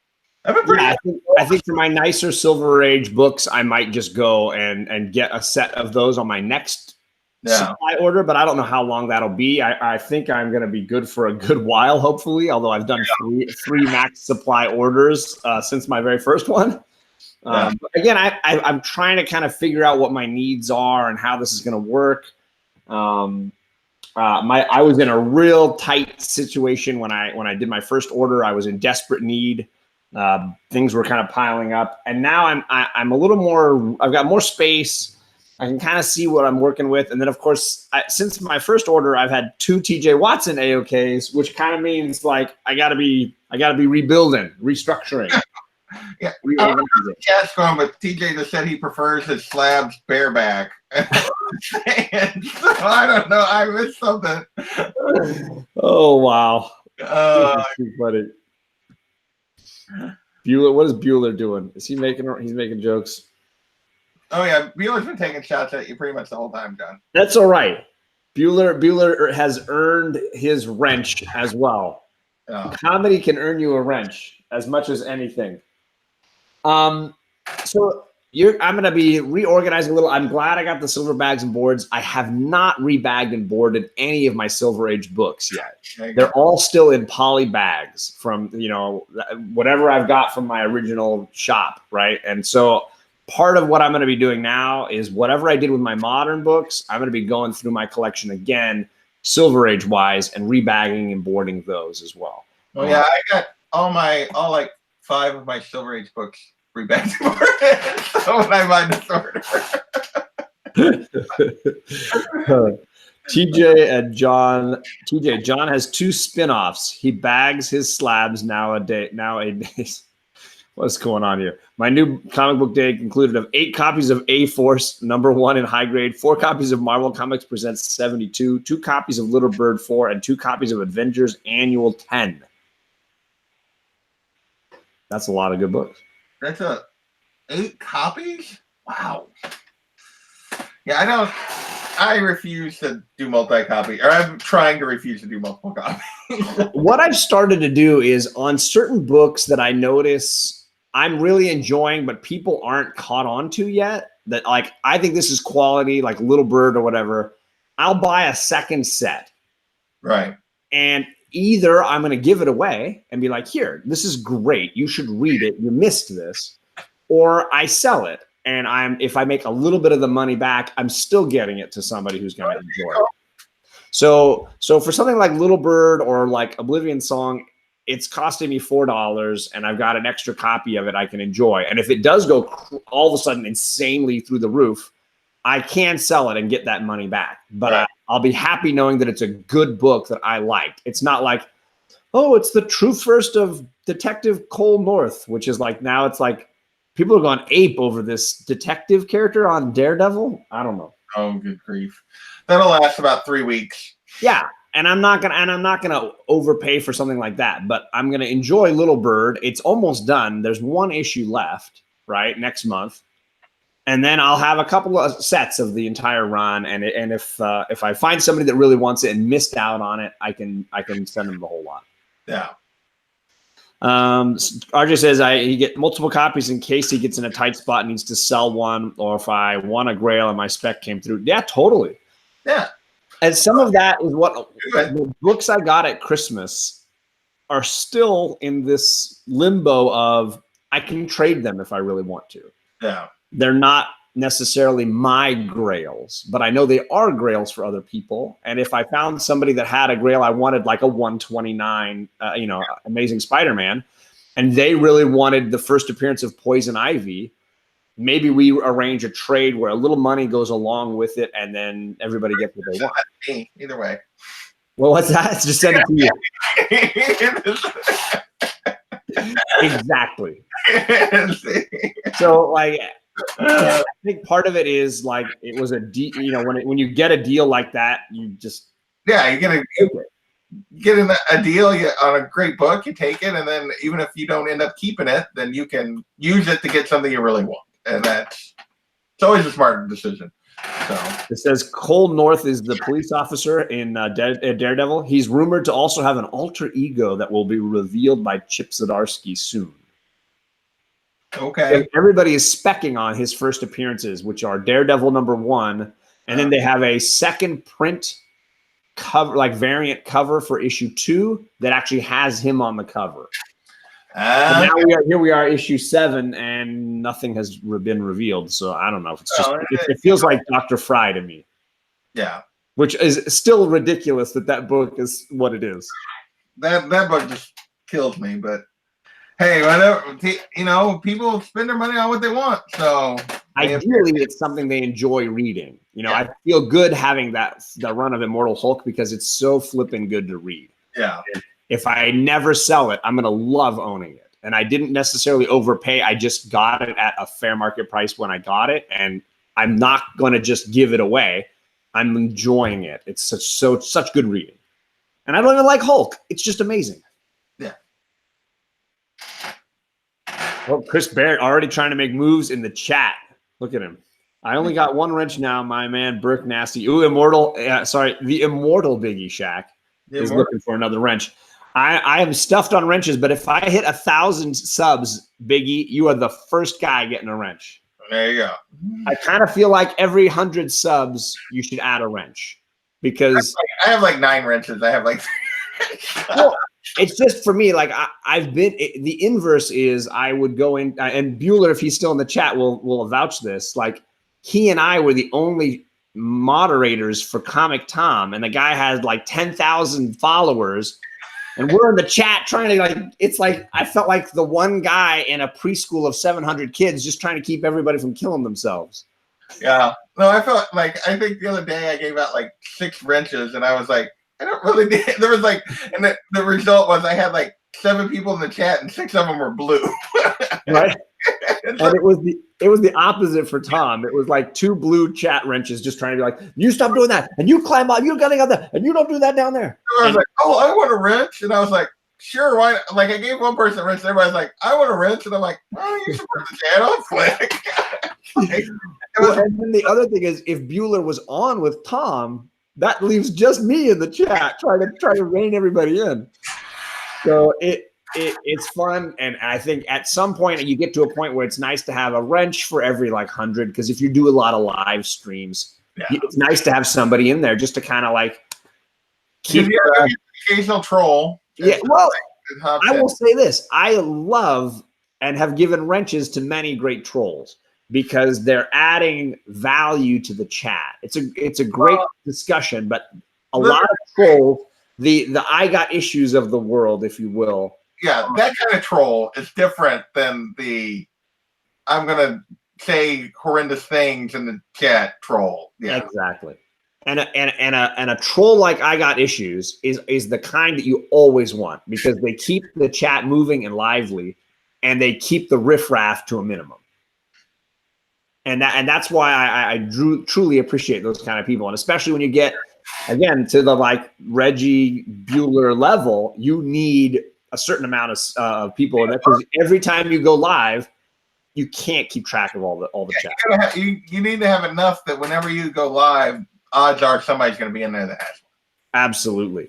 think for my nicer Silver Age books, I might just go and get a set of those on my next supply order, but I don't know how long that'll be. I think I'm going to be good for a good while, hopefully, although I've done three max supply orders since my very first one. But again, I'm trying to kind of figure out what my needs are and how this is going to work. I was in a real tight situation when I did my first order. I was in desperate need. Things were kind of piling up, and now I'm a little more. I've got more space. I can kind of see what I'm working with, and then of course, since my first order, I've had 2 TJ Watson AOKs, which kind of means like I gotta be rebuilding, restructuring. Yeah, chat's going, but TJ just said he prefers his slabs bareback. And so I don't know. I missed something. Oh wow! Too funny. Bueller, what is Bueller doing? Is he making? He's making jokes. Oh yeah, Bueller's been taking shots at you pretty much the whole time, John. That's all right. Bueller has earned his wrench as well. Oh. Comedy can earn you a wrench as much as anything. So I'm going to be reorganizing a little. I'm glad I got the silver bags and boards. I have not rebagged and boarded any of my Silver Age books yet. They're all still in poly bags from, whatever I've got from my original shop. Right. And so part of what I'm going to be doing now is whatever I did with my modern books, I'm going to be going through my collection again, Silver Age wise, and rebagging and boarding those as well. Well, yeah, I got all like 5 of my Silver Age books rebagged and boarded. So when I buy this order. John has 2 spin-offs. He bags his slabs nowadays. What's going on here? My new comic book day concluded of 8 copies of A-Force #1 in high grade, 4 copies of Marvel Comics Presents 72, 2 copies of Little Bird 4, and 2 copies of Avengers Annual 10. That's a lot of good books. That's 8 copies? Wow. Yeah, I refuse to do multi-copy, or I'm trying to refuse to do multiple copies. What I've started to do is on certain books that I notice I'm really enjoying, but people aren't caught on to yet, that like, I think this is quality, like Little Bird or whatever, I'll buy a second set. Right. And either I'm going to give it away and be like, here, this is great. You should read it. You missed this. Or I sell it. And if I make a little bit of the money back, I'm still getting it to somebody who's going to enjoy it. So for something like Little Bird or like Oblivion Song, it's costing me $4 and I've got an extra copy of it I can enjoy. And if it does go all of a sudden insanely through the roof, I can sell it and get that money back. But right. I'll be happy knowing that it's a good book that I liked. It's not like, oh, it's the true first of Detective Cole North, which is like, now it's like people are going ape over this detective character on Daredevil. I don't know. Oh, good grief. That'll last about 3 weeks. Yeah. and I'm not gonna overpay for something like that, but I'm gonna enjoy Little Bird. It's almost done. There's one issue left, right, next month, and then I'll have a couple of sets of the entire run. And if I find somebody that really wants it and missed out on it, I can send them the whole lot. Yeah. RJ says he get multiple copies in case he gets in a tight spot and needs to sell one, or if I want a Grail and my spec came through. Yeah, totally. Yeah. And some of that is what the books I got at Christmas are still in this limbo of I can trade them if I really want to. Yeah. They're not necessarily my Grails, but I know they are Grails for other people. And if I found somebody that had a Grail I wanted, like a 129, Amazing Spider-Man, and they really wanted the first appearance of Poison Ivy, maybe we arrange a trade where a little money goes along with it, and then everybody gets what they want. Me, either way. Well, what's that? Just send it to you. Exactly. So, like, I think part of it is like it was a deal. You know, when you get a deal like that, you just you get a deal on a great book, you take it, and then even if you don't end up keeping it, then you can use it to get something you really want, and it's always a smart decision. So it says Cole North is the police officer in Daredevil. He's rumored to also have an alter ego that will be revealed by Chip Zdarsky soon. Okay. And everybody is specking on his first appearances, which are Daredevil #1, and then they have a second print cover, like variant cover for issue 2 that actually has him on the cover. Now we are issue 7, and nothing has been revealed. So I don't know if it's just it feels like Dr. Fry to me. Yeah, which is still ridiculous that book is what it is. That book just kills me, but. Hey, whatever, people spend their money on what they want. So ideally, it's something they enjoy reading. I feel good having the run of Immortal Hulk because it's so flippin' good to read. Yeah. And if I never sell it, I'm gonna love owning it. And I didn't necessarily overpay. I just got it at a fair market price when I got it, and I'm not gonna just give it away. I'm enjoying it. It's such good reading, and I don't even like Hulk. It's just amazing. Well, Chris Barrett already trying to make moves in the chat. Look at him. I only got one wrench now, my man. Burke Nasty. Ooh, the immortal Biggie Shack is looking for another wrench. I am stuffed on wrenches, but if I hit 1,000 subs, Biggie, you are the first guy getting a wrench. There you go. I kind of feel like every 100 subs, you should add a wrench because I have like 9 wrenches. I have like. Well, it's just for me, like the inverse is I would go in, and Bueller, if he's still in the chat, will vouch this. Like he and I were the only moderators for Comic Tom, and the guy has like 10,000 followers, and we're in the chat trying to it's like I felt like the one guy in a preschool of 700 kids just trying to keep everybody from killing themselves. Yeah, no, I felt like I think the other day I gave out like 6 wrenches, and I was like. I don't really need it. There was and the result was I had like 7 people in the chat and 6 of them were blue. Right. And it was the opposite for Tom. It was like 2 blue chat wrenches just trying to be like, you stop doing that, and you climb up, you gotta go there, and you don't do that down there. I was like, oh, I want a wrench, and I was like, sure, why? Like I gave one person a wrench, and everybody's like, I want a wrench, and I'm like, oh, you should put the chat off quick. And then the other thing is, if Bueller was on with Tom. That leaves just me in the chat trying to rein everybody in. So it's fun, and I think at some point you get to a point where it's nice to have a wrench for every 100 because if you do a lot of live streams, it's nice to have somebody in there just to kind of keep occasional troll. Yeah, well, I will say this: I love and have given wrenches to many great trolls. Because they're adding value to the chat. It's a great discussion, but a lot of trolls, the I got issues of the world, if you will. Yeah, that kind of troll is different than the I'm gonna say horrendous things in the chat troll. Yeah, exactly. And a troll like I got issues is the kind that you always want because they keep the chat moving and lively, and they keep the riffraff to a minimum. And that's why I truly appreciate those kind of people. And especially when you get again, to the like Reggie Bueller level, you need a certain amount of people, and because every time you go live, you can't keep track of all the chat. You need to have enough that whenever you go live, odds are somebody's going to be in there that has one. Absolutely.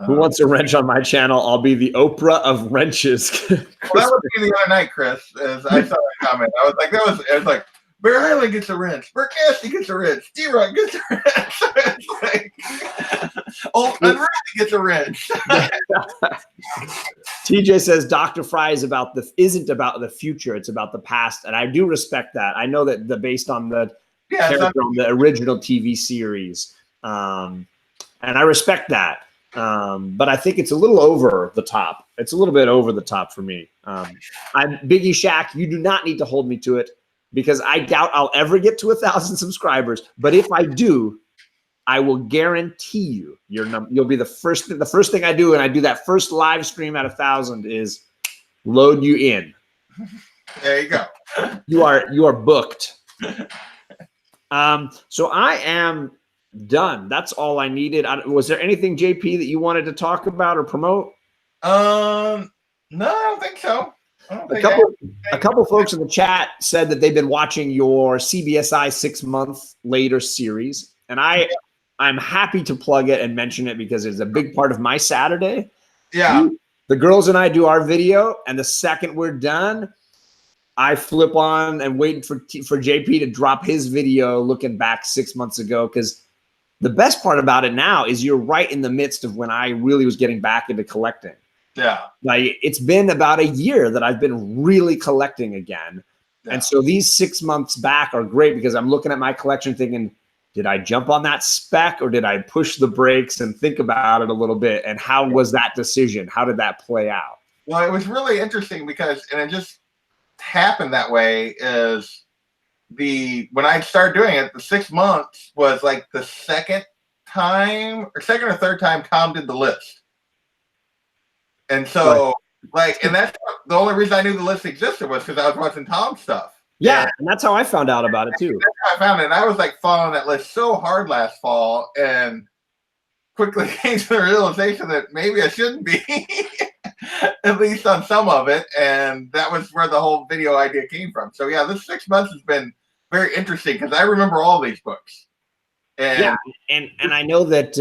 Who wants a wrench on my channel? I'll be the Oprah of wrenches. Well, that would be the other night, Chris. As I saw that comment, I was like, it was like, Bear Harley gets a wrench. Bert Cassidy gets a wrench. D-Rock gets a wrench. It's like, Unreal gets a wrench. TJ says Dr. Fry isn't about the future. It's about the past, and I do respect that. I know that based on the character on the original TV series, and I respect that. But I think it's a little over the top. It's a little bit over the top for me. I'm Biggie Shaq. You do not need to hold me to it, because I doubt I'll ever get to 1,000 subscribers. But if I do, I will guarantee you you'll be the first thing I do, and I do that first live stream at 1,000 is load you in. There you go. You are booked. So I am done. That's all I needed. Was there anything, JP, that you wanted to talk about or promote? No, I don't think so. A couple folks in the chat said that they've been watching your CBSI 6 month later series, and I'm happy to plug it and mention it because it's a big part of my Saturday. Yeah, the girls and I do our video, and the second we're done, I flip on and wait for JP to drop his video looking back 6 months ago, because the best part about it now is you're right in the midst of when I really was getting back into collecting. Yeah. Like, it's been about a year that I've been really collecting again. Yeah. And so these 6 months back are great because I'm looking at my collection thinking, did I jump on that spec or did I push the brakes and think about it a little bit? And how was that decision? How did that play out? Well, it was really interesting because, and it just happened that way, is when I started doing it, the 6 months was like the second or third time Tom did the list. And so, and that's the only reason I knew the list existed was because I was watching Tom's stuff. Yeah, and that's how I found out about it too. That's how I found it. And I was like following that list so hard last fall, and quickly came to the realization that maybe I shouldn't be, at least on some of it. And that was where the whole video idea came from. So yeah, this 6 months has been very interesting because I remember all these books. And and I know that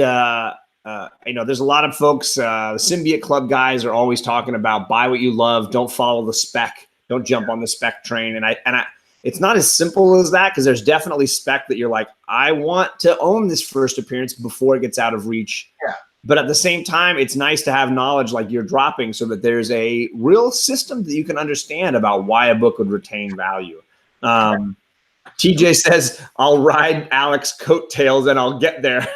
there's a lot of folks, the Symbiote Club guys are always talking about buy what you love, don't follow the spec, don't jump on the spec train. And I it's not as simple as that, because there's definitely spec that you're like, I want to own this first appearance before it gets out of reach. Yeah. But at the same time, it's nice to have knowledge like you're dropping so that there's a real system that you can understand about why a book would retain value. TJ says, I'll ride Alec's coattails and I'll get there.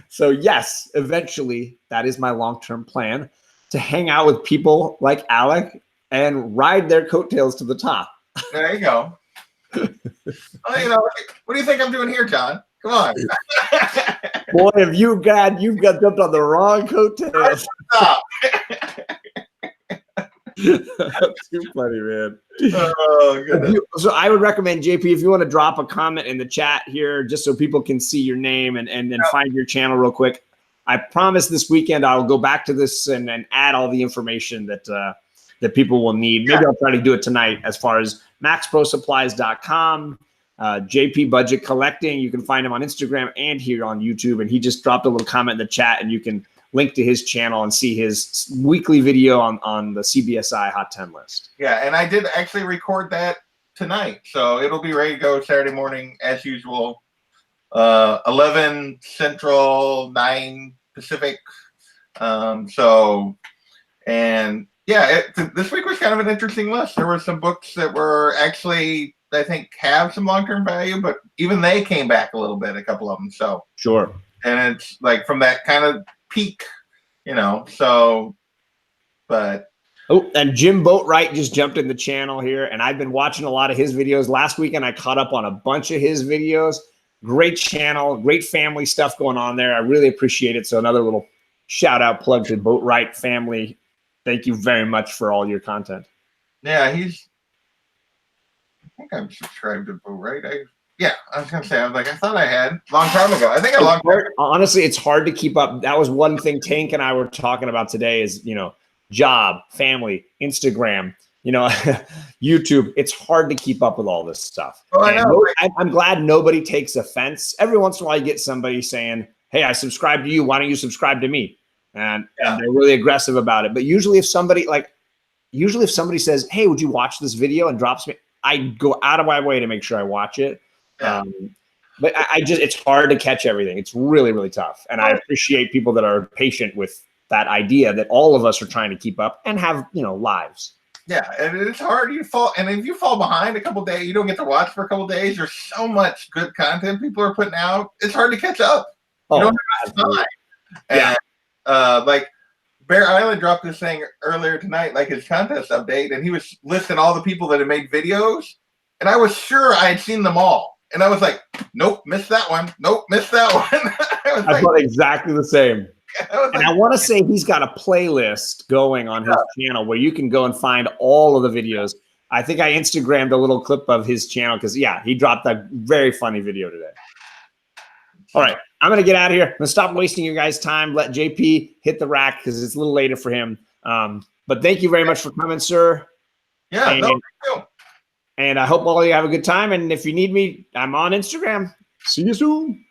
So yes, eventually that is my long-term plan, to hang out with people like Alec and ride their coattails to the top. There you go. Well, what do you think I'm doing here, John? Come on. Boy, have you've got jumped on the wrong coattails. Stop. Too funny, man. Oh, goodness. So I would recommend, JP, if you want to drop a comment in the chat here, just so people can see your name and find your channel real quick. I promise this weekend I'll go back to this and add all the information that people will need. Maybe I'll try to do it tonight, as far as maxprosupplies.com, JP Budget Collecting. You can find him on Instagram and here on YouTube. And he just dropped a little comment in the chat, and you can link to his channel and see his weekly video on the CBSI Hot 10 list. Yeah, and I did actually record that tonight, so it'll be ready to go Saturday morning as usual. 11 Central, 9 Pacific. This week was kind of an interesting list. There were some books that were actually, I think, have some long-term value, but even they came back a little bit, a couple of them. So sure. And it's like from that kind of peak, but. Oh, and Jim Boatwright just jumped in the channel here, and I've been watching a lot of his videos. Last weekend, I caught up on a bunch of his videos. Great channel, great family stuff going on there. I really appreciate it. So another little shout out plug to Boatwright family. Thank you very much for all your content. Yeah, I think I'm subscribed to Boatwright. Yeah, I was gonna say. I was like, I thought I had long time ago. I think a long time. Honestly, it's hard to keep up. That was one thing Tank and I were talking about today. Is job, family, Instagram, YouTube. It's hard to keep up with all this stuff. Oh, I know. I'm glad nobody takes offense. Every once in a while, you get somebody saying, "Hey, I subscribe to you. Why don't you subscribe to me?" And they're really aggressive about it. But usually, if somebody says, "Hey, would you watch this video?" and drops me, I go out of my way to make sure I watch it. Yeah. But it's hard to catch everything. It's really, really tough. And I appreciate people that are patient with that idea that all of us are trying to keep up and have, lives. Yeah, and it's hard. You fall, and if you fall behind a couple days, you don't get to watch for a couple days. There's so much good content people are putting out. It's hard to catch up. You don't have time. Yeah. And like Bear Island dropped this thing earlier tonight, like his contest update, and he was listing all the people that had made videos, and I was sure I had seen them all. And I was like, nope, missed that one. Nope, missed that one. I thought exactly the same. I want to say he's got a playlist going on his channel where you can go and find all of the videos. I think I Instagrammed a little clip of his channel because, he dropped that very funny video today. All right, I'm going to get out of here. I'm going to stop wasting your guys' time. Let JP hit the rack because it's a little later for him. But thank you very much for coming, sir. Yeah, and, thank you. And I hope all of you have a good time. And if you need me, I'm on Instagram. See you soon.